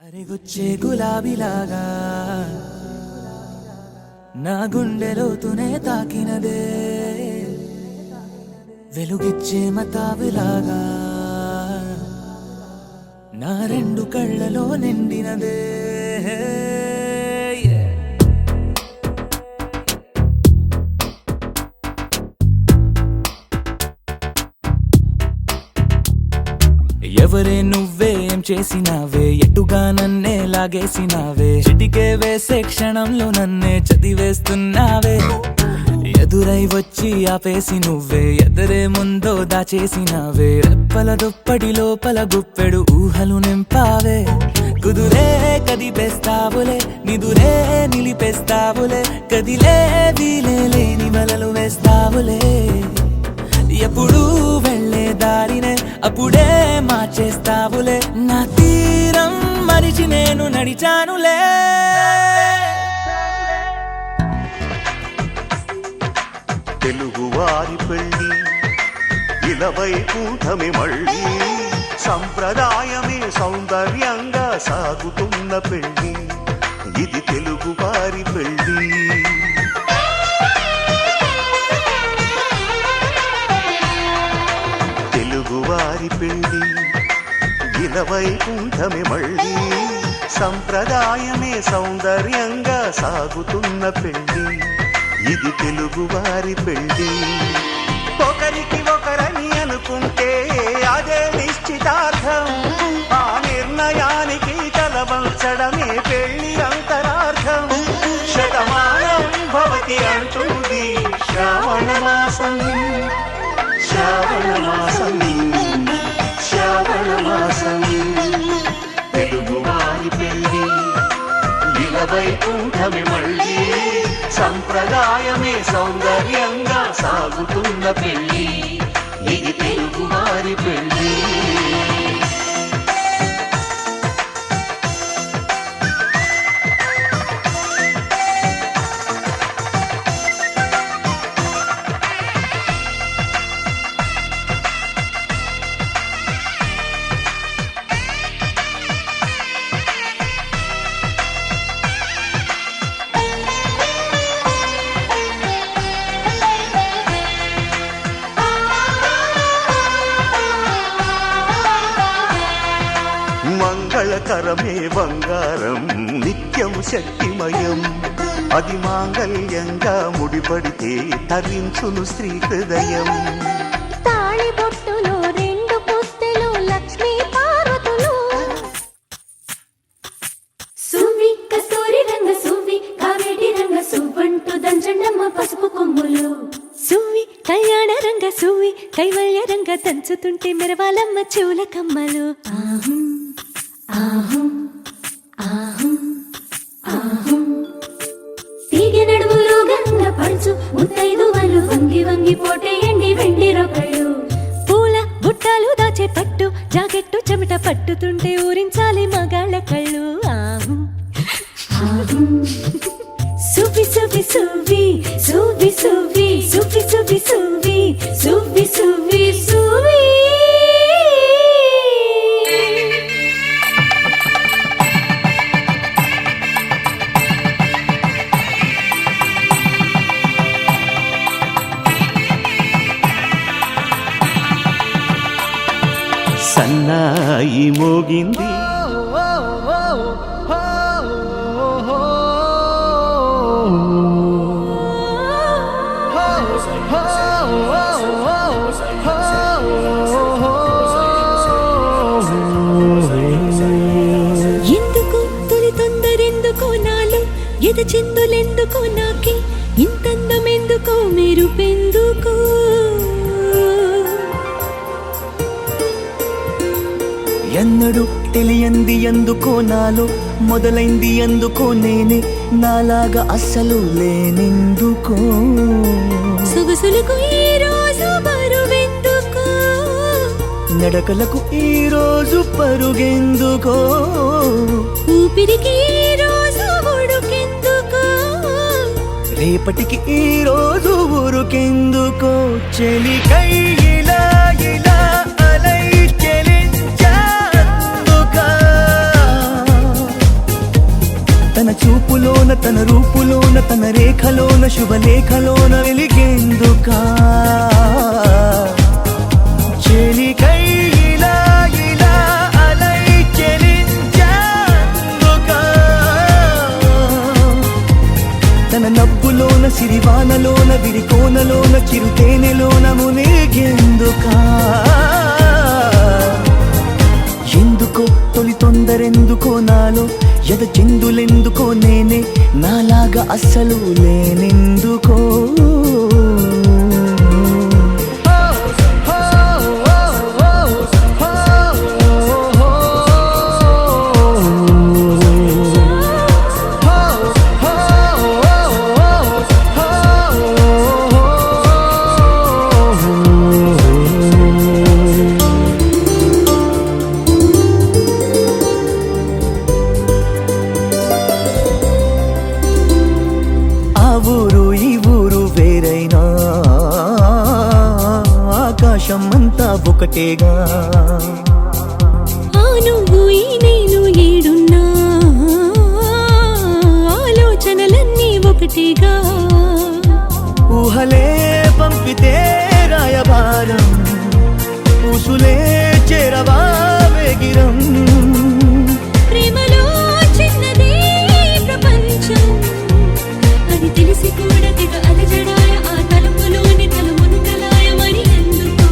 అరెగుచ్చే గులాబీలాగా నా గుండెలోతునే తాకినదే, వెలుగిచ్చే మతాబులాగా నా రెండు కళ్ళలో నిండినదే. ఎవరే నువ్వే ఏం చేసినావే, ఎటుగా నన్నే లాగేసినావే, చిటికే వేసే క్షణంలో నన్నే చదివేస్తున్నావే. ఎదురై వచ్చి ఆపేసి నువ్వే ఎదరే ముందో దాచేసినావే, రెప్పల దుప్పటి లోపల గుప్పెడు ఊహలు నింపావే. కుదురే కదిపేస్తావులే, నిదురే నిలిపేస్తావులే, కదిలే వీలే లేని వలలు వేస్తావులే. ఎప్పుడు వెళ్ళే దారినే అప్పుడే మార్చేస్తావులే, నా తీరం మరిచి నేను నడిచానులే. తెలుగువారి పెళ్ళి ఇలవై కూటమి మళ్ళీ, సంప్రదాయమే సౌందర్యంగా సాగుతున్న పెళ్ళి, ఇది తెలుగువారి పెళ్ళి. తెలుగువారి పెళ్ళి ఇలవై కూటమి మళ్ళీ, సంప్రదాయమే సౌందర్యంగా సాగుతున్న పెళ్ళి, ఇది తెలుగువారి పెళ్ళి. ఒకరికి ఒకరని అనుకుంటే అదే నిశ్చితార్థం, ఆ నిర్ణయానికి తలవంచడమే పెళ్ళి అంతరార్థం. శతమానం భవతి అంటుంది శ్రావణ మాసం, శ్రావణ మాసం, శ్రావణ మాసం. తెలుగువారి పెళ్ళి ఇలవై కూటమి మళ్ళీ, సంప్రదాయమే సౌందర్యంగా సాగుతున్న పెళ్ళి, ఇది తెలుగువారి పెళ్ళి. మంగళకరమే బంగారం, నిత్యం శక్తిమయం, అది మాంగళ్యంగా ముడిపడితే తరించును స్త్రీ హృదయం. తాళి బొట్టులో రెండు పుస్తెలు లక్ష్మీ పార్వతులు, సువి కస్తూరి రంగ సువి కావేటి రంగ సువ్వంటూ దంచండమ్మ పసుపు కొమ్ములు, సువి కళ్యాణ రంగ సువి కైవల్య రంగ దంచుతుంటే మెరవాలమ్మ చెవుల కమ్మలు. ఆహం ఆహం ఆహం ఆహం తీగ నడుములు గంగ పడుచు ముత్తైదువలు వంగి వంగి పోటేయండి వెండి రొకళ్ళు, పూల బుట్టాలు దాచే పట్టు జాకెట్టు చెమట పట్టుతుంటే ఊరించాలి మగాళ్ళ కళ్ళు. ఆహం ఆహం సువి సువి సువి సువి సువి సువి సువి సువి సువి సువి సువి. సన్నాయి మోగింది ఎందుకు తొలి తొందరెందుకు నాలో, ఎద చిందులెందుకు నాకి, ఇంతందమెందుకు మెరుపెందుకు, ఎన్నడు తెలియంది ఎందుకో నాలో, మొదలైంది ఎందుకో నేనే, నాలాగా అస్సలు లేనెందుకో, సొగసులకు ఈ రోజు బరువెందుకు, నడకలకు ఈ రోజు పరుగెందుకో, ఊపిరికి ఈ రోజు ఉడుకెందుకు, రేపటికి ఈ రోజు ఊరుకెందుకో. చెలికై ఇలా ఇలా అలై చెలించా అందుకా, చూపులోన తన రూపులోన తన రేఖలోన శుభలేఖలోన వెలిగేందుకా చెలికై ఇలా ఇలా అలై చెలించేందుకా తన నవ్వులోన సిరివానలోన విరికోనలోన చిరుతేనెలోన మునిగేందుకా ఎందుకో తొలి తొందరెందుకో నాలో ఎద చిందులెందుకో నేనే నాలాగా అస్సలు లేనెందుకో ఆకాశమంతా ఒకటేగా ఆ నువ్వు ఈ నేను ఏడున్నా ఆలోచనలన్నీ ఒకటేగా ఊహలే పంపితే రాయబారం ఊసులే చేరవా వేగిరం ప్రేమలో చిన్నదే ప్రపంచం అది తెలిసి కూడా తెగ అలజడాయ ఆ తలుపులోని తలుమును కలాయ మరి ఎందుకు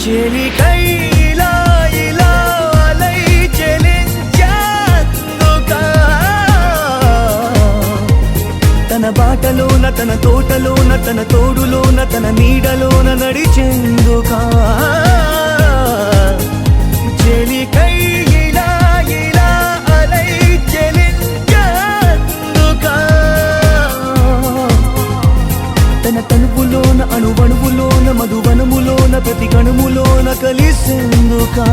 చెలికై ఇలా ఇలా అలై చెలించేందుకా తన బాటలోన తన తోటలోన తన తోడులోన తన నీడలోన నడిచేందుకా చెలికై ఇలా ఇలా అలై చెలించేందుకా తన తనువులోన అణువణువులోన మధువనములోన ప్రతి కణుములోన కలిసేందుకా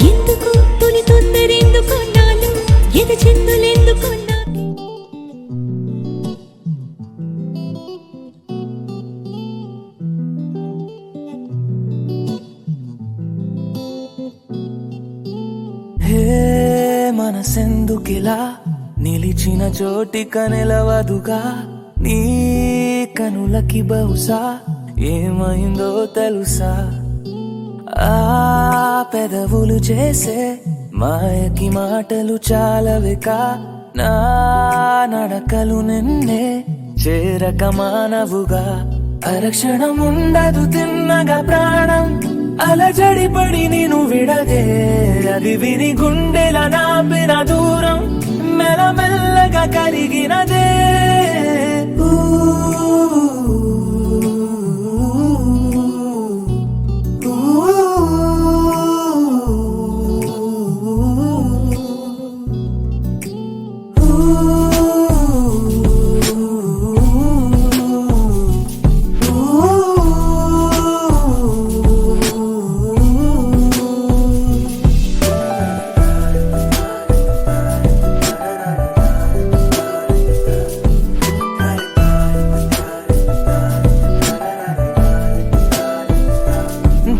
ఎందుకు తొలి తొందరెందుకు నాలో ఎద చిందులెందుకు హే మనసెందుకిలా నిలిచిన చోటిక నిలవదుగా నీ కనులకి బహుశా ఏమైందో తెలుసా ఆ పెదవులు చేసే మాయకి మాటలు చాలవికా నా నడకలు నిన్నే చేరక మానవుగా అరక్షణం ఉండదు తిన్నగా ప్రాణం అలజడిపడి నేను విడదే అది విని గుండెల నాపిన దూరం మెల్లమెల్లగా కరిగినదే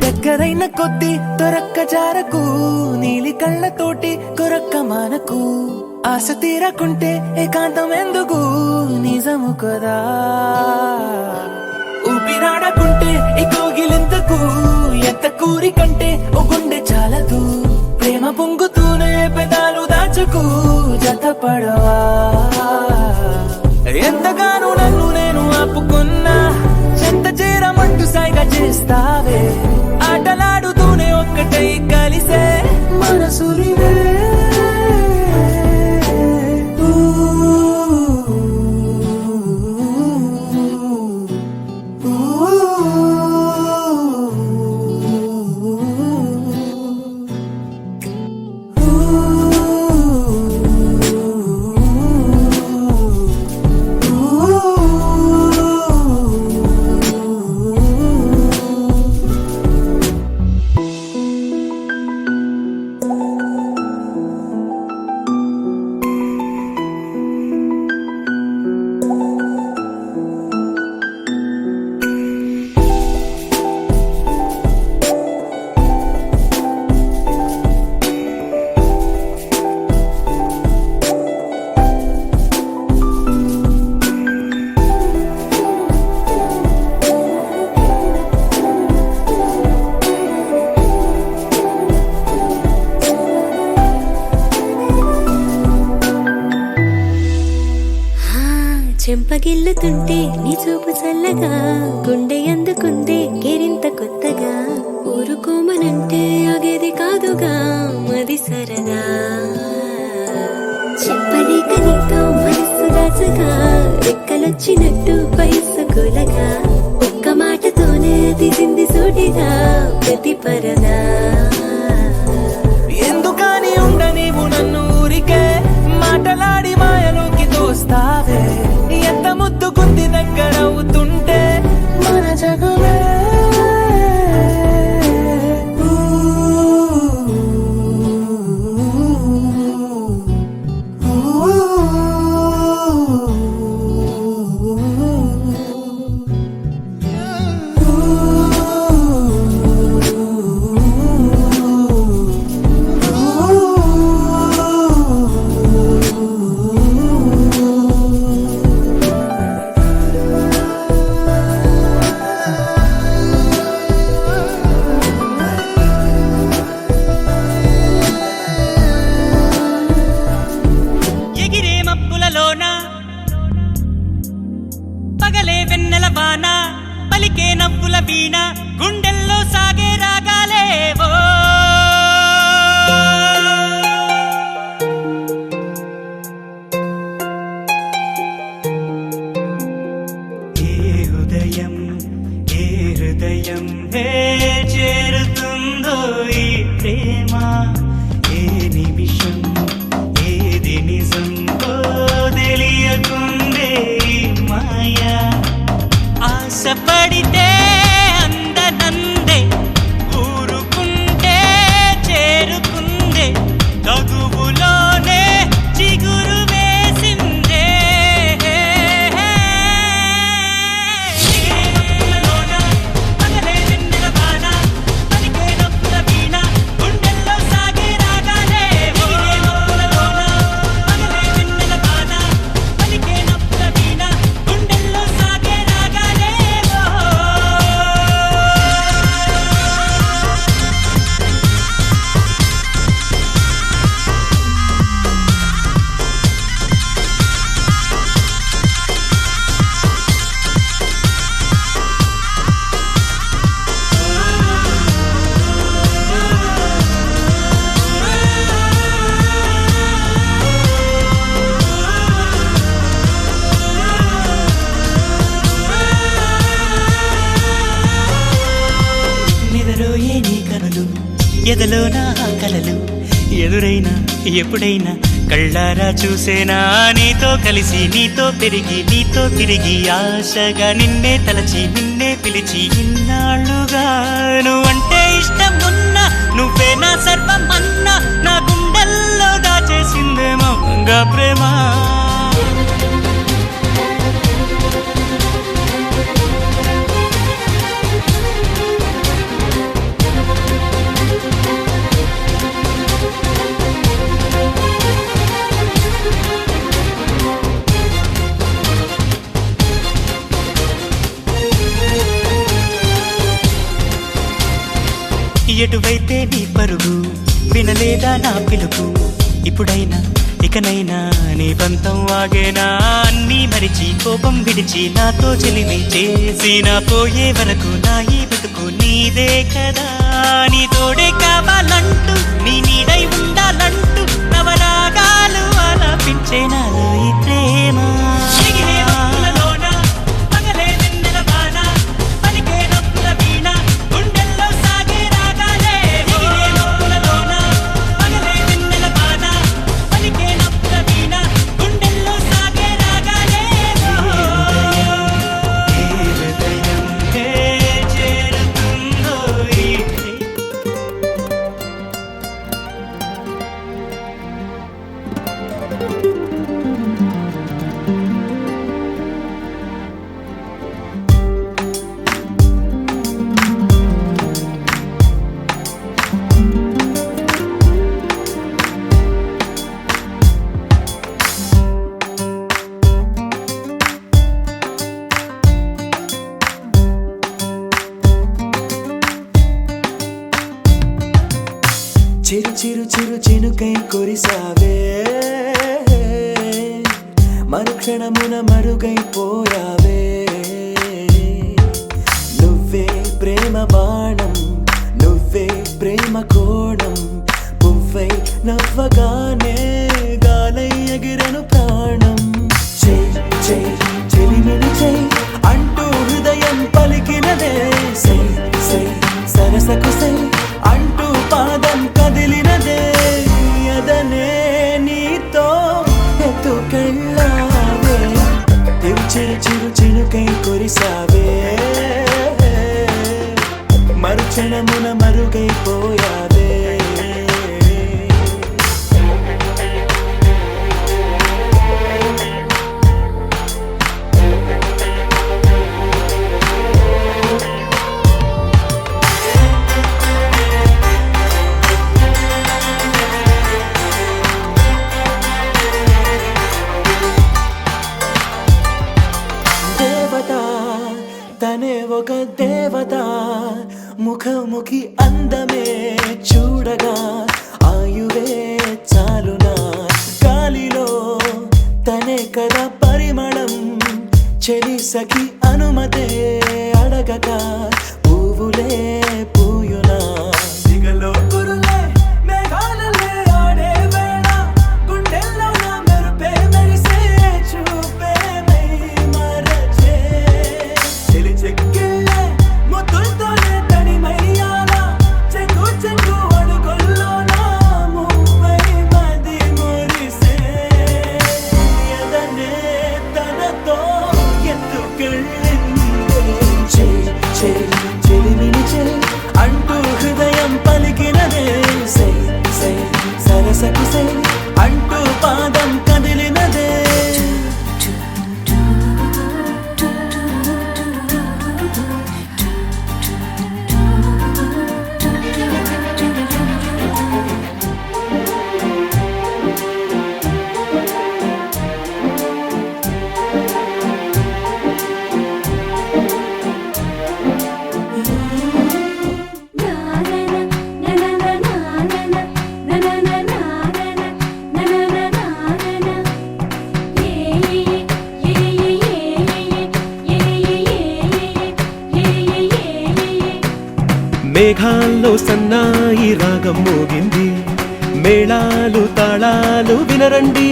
దగ్గరైన కొద్ది దొరక్క జారకు నీలి కళ్ళతోటి కొరక్క మానకు ఆశ తీరకుంటే ఏకాంతం ఎందుకు నిజము కదా ఊపిరాడకుంటే ఈ కోగిలింతకు ఎంత కూరి కంటే ఓ గుండె చాలదు ప్రేమ పొంగుతూనే పెదాలు దాచకు జతపడవా ఎంతగానో నన్ను నేను ఆపుకున్నా చెంత చేరమంటూ సాయిగా చేస్తావే ఆటలాడుతూనే ఒక్కటై కలిసే మనసులివే చెంపగిల్లుతుంటే నీ చూపు చల్లగా గుండె అందుకుందే గిరింత కొత్తగా ఊరుకోమనంటే ఆగేది కాదుగా మది సరదా చెప్పలేక నీతో మనస్సు దాచగా రెక్కలొచ్చినట్టు వయస్సు కూలగా ఒక్క మాటతోనే తీసింది సూటిగా ప్రతి పరదా ఎందుకని ఉండ నీవు నన్ను ఊరికే మాటలాడి మాయలోకి తోస్తావే ఎంత ముద్దుకుంది దగ్గర అవుతుంటే మన జగమే ఎగిరే మబ్బులలోన పగలే వెన్నెల వాన పలికే నవ్వుల వీణ గుండెల్లో సాగే రాగాలేవో ఏ ఉదయం ఏ హృదయం హే చేరుతుందో ఈ ప్రేమ ఏ నిమిషం ఏది నిజం ఓ తెలియకుందే ఈ మాయా ఆశపడితే అందనందే ఊరుకుంటే చేరుకుందే తగువులోనే చిగురు వేసిందే పగలే వెన్నెల వాన పలికే నవ్వుల వీణ గుండెల్లో సాగే రాగాలే ఎగిరే మబ్బులలోన పగలే వెన్నెల వాన పలికే నవ్వుల వీణ గుండెల్లో సాగే రాగాలేవో నిదరోయే నీ కనులు ఎదలో నా కలలు ఎదురైనా ఎప్పుడైనా కళ్ళారా చూసేనా నీతో కలిసి నీతో పెరిగి నీతో తిరిగి ఆశగా నిన్నే తలచి నిన్నే పిలిచి ఇన్నాళ్ళుగా నువ్వంటే ఇష్టం ఉన్నా నువ్వే నా సర్వం అన్నా నా గుండెల్లో దాచేసిందేమో గంగా ప్రేమ ఎటువైతే నీ పరుగు వినలేదా నా పిలుపు ఇప్పుడైనా ఇకనైనా నీ పంతం వాగేనా అన్నీ మరిచి కోపం విడిచి నాతో చెలిమి చేసి నా పోయే వరకు నా ఈ బతుకు నీదే కదా నీ తోడే కావాలంటూ నీ నీడై ఉండాలంటూ నవరాగాలు ఆలాపించే నాలో ఈ ప్రేమ ఎగిరే మబ్బులలోన పగలే వెన్నెల వాన పలికే నవ్వుల వీణ గుండెల్లో సాగే రాగాలే ఎగిరే మబ్బులలోన పగలే వెన్నెల వాన పలికే నవ్వుల వీణ గుండెల్లో సాగే రాగాలే ఏ హృదయం హే చేరుతుందో ఈ చిరు చిరు చిరు చినుకై కురిసావే మరుక్షణమున మరుగైపోయావే నువ్వే ప్రేమ బాణం నువ్వే ప్రేమ కోణం పువ్వై నవ్వగానే గాలై ఎగిరెను ప్రాణం చెయ్ చెయ్ చెలిమిని చెయ్ అంటూ హృదయం పలికినదే సై సై సరసకు సై అంటూ పాదం కదిలినదే అదనే నీతో ఎత్తుకెళ్ళావే చిరు చిరు చినుకై కురిసావే మరుక్షణమున మరుగైపోయావే తనే ఒక దేవత ముఖముఖి అందమే చూడగా ఆయువే చాలునా గాలిలో తనే కదా పరిమళం చెలి సఖి అనుమతే అడగక పువ్వులే పూయునా దిగలో కురులే మేఘాలలే ఆడే వేళ గుండెల్లో నా మెరుపే మెరిసే చూపే మై మరచే చెలి చెక్కిళ్ళే ముద్దులతోనే తడిమయ్యాల చెంగు చెంగు అడుగుల్లో నా మువ్వై మది మురిసే ఎదనే తనతో ఎత్తుకెళ్ళిందే చెలిమిని చెలి అంటూ హృదయం పలికినదే సై సై సరసకు సై అంటూ పాదం కదిలినదే మేఘాల్లో సన్నాయి రాగం మోగింది మేళాలు తాళాలు వినరండి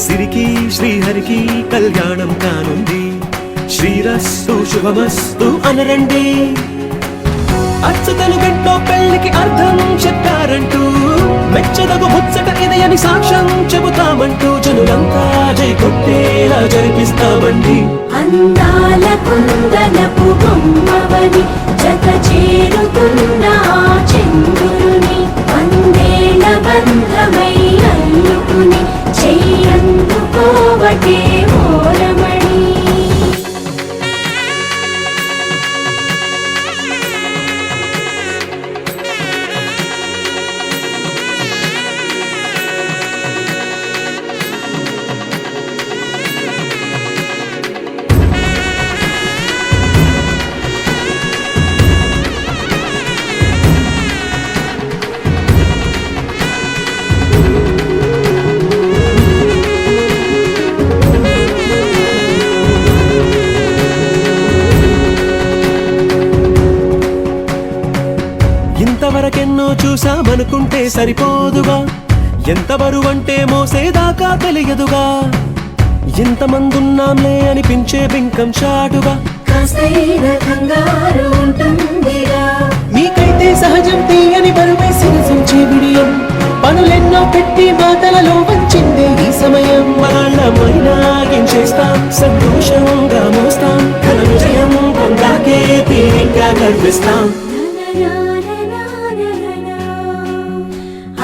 సిరికి శ్రీహరికి కళ్యాణం కానుంది శ్రీరస్తు శుభమస్తు అనరండి అచ్చతలు గంటో పెళ్లికి అర్థం చెప్పారంటూ మెచ్చదగు ముచ్చట ఇది అని సాక్ష్యం చెబుతామంటూ జనులంతా జై కొట్టేలా జరిపిస్తామండి అందాల కుందనపు బొమ్మవని జత చేరుతున్న ఆ చంద్రుని వందేళ్ల బంధమై అల్లుకుని చెయ్యందుకోవటే ఓరమణి ఇంతవరకెన్నో చూసామనుకుంటే సరిపోదుగా ఎంత బరువంటే మోసేదాకా తెలియదుగా ఇంతమందున్నాంలే అనిపించే బింకం చాటుగా కాస్తైన కంగారు ఉంటుందిరా మీకైతే సహజం తీయని బరువై సిరిసించే విడియం పనులెన్నో పెట్టి మాటలలో వంచిందే ఈ సమయం వాళ్ళమైనా ఏం చేస్తాం సంతోషంగా మోస్తాం ఘన విజయం పొందాకే తీరిగ్గా కనిపిస్తాం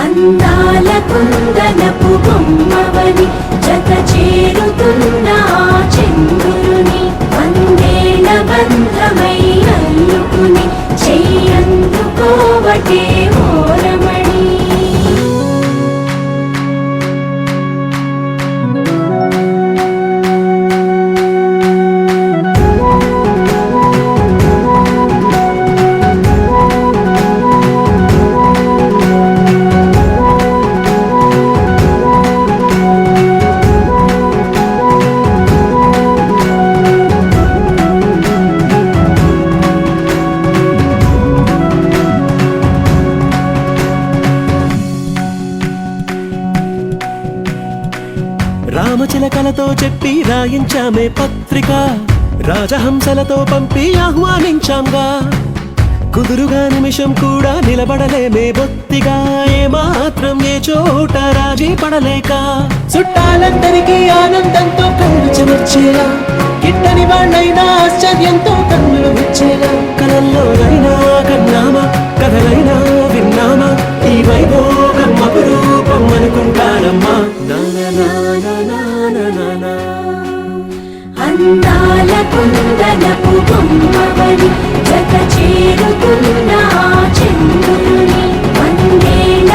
అందాల కుందనపు బొమ్మవని జత చేరుతున్న ఆ చంద్రుని వందేళ్ల బంధమై అల్లుకుని చెయ్యందుకోవటే ఓరమణి రామచిలకలతో చెప్పి రాయించామే పత్రిక, రాజహంసలతో పంపి ఆహ్వానించాంగా. కుదురుగా నిమిషం కూడా నిలబడలేమే బొత్తిగా, ఏమాత్రం ఏ చోట రాజీ పడలేక. చుట్టాలందరికీ ఆనందంతో కళ్ళు చెమర్చేలా, గిట్టని వాళ్ళైనా ఆశ్చర్యంతో కన్నులు వచ్చేలా. కలల్లోనైనా కన్నామా, కథలైనా విన్నామా, ఈ వైభోగం అపురూపం అనుకుంటానమ్మా. అందాల కుందనపు బొమ్మవని జత చేరుకున్న ఆ చంద్రుని వందేల